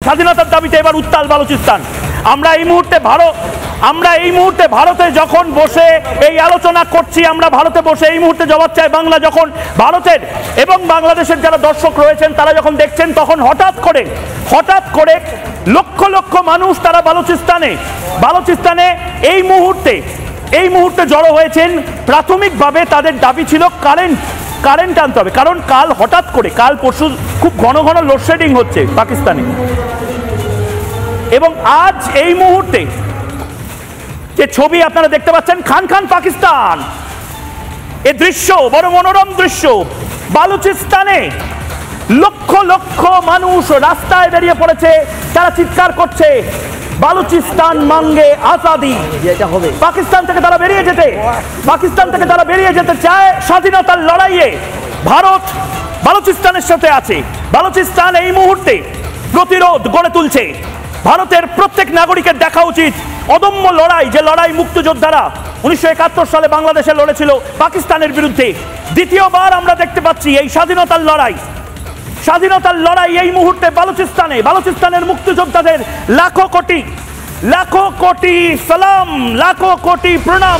স্বাধীনতার দাবিতে এবার উত্তাল বালুচিস্তান। আমরা এই মুহূর্তে ভারতে যখন বসে এই আলোচনা করছি, আমরা ভারতে বসে এই মুহূর্তে জবাব চাই বাংলা, যখন ভারতের এবং বাংলাদেশের যারা দর্শক রয়েছেন তারা যখন দেখছেন, তখন হঠাৎ করে লক্ষ লক্ষ মানুষ তারা বালুচিস্তানে এই মুহূর্তে জড়ো হয়েছেন। প্রাথমিকভাবে তাদের দাবি ছিল কারেন্ট আনতে হবে, কারণ কাল পরশু খুব ঘন ঘন লোডশেডিং হচ্ছে পাকিস্তানে। এবং আজ এই মুহূর্তে যে ছবি আপনারা দেখতে পাচ্ছেন, খান পাকিস্তান, এ দৃশ্য বড় মনোরম দৃশ্য। বালুচিস্তানে লক্ষ লক্ষ মানুষ রাস্তায় বেরিয়ে পড়েছে, তারা চিৎকার করছে বালুচিস্তান মাঙ্গে আজাদি। পাকিস্তান থেকে তারা বেরিয়ে যেতে চায়। স্বাধীনতার লড়াইয়ে ভারত বালুচিস্তানের সাথে আছে। বালুচিস্তান এই মুহূর্তে প্রতিরোধ গড়ে তুলছে। ভারতের প্রত্যেক নাগরিকের দেখা উচিত অদম্য লড়াই, যে লড়াই মুক্তিযোদ্ধারা 1971 সালে বাংলাদেশে লড়েছিল পাকিস্তানের বিরুদ্ধে। দ্বিতীয়বার আমরা দেখতে পাচ্ছি এই স্বাধীনতার লড়াই এই মুহূর্তে বালুচিস্তানের মুক্তিযোদ্ধাদের লাখো কোটি সালাম, লাখো কোটি প্রণাম।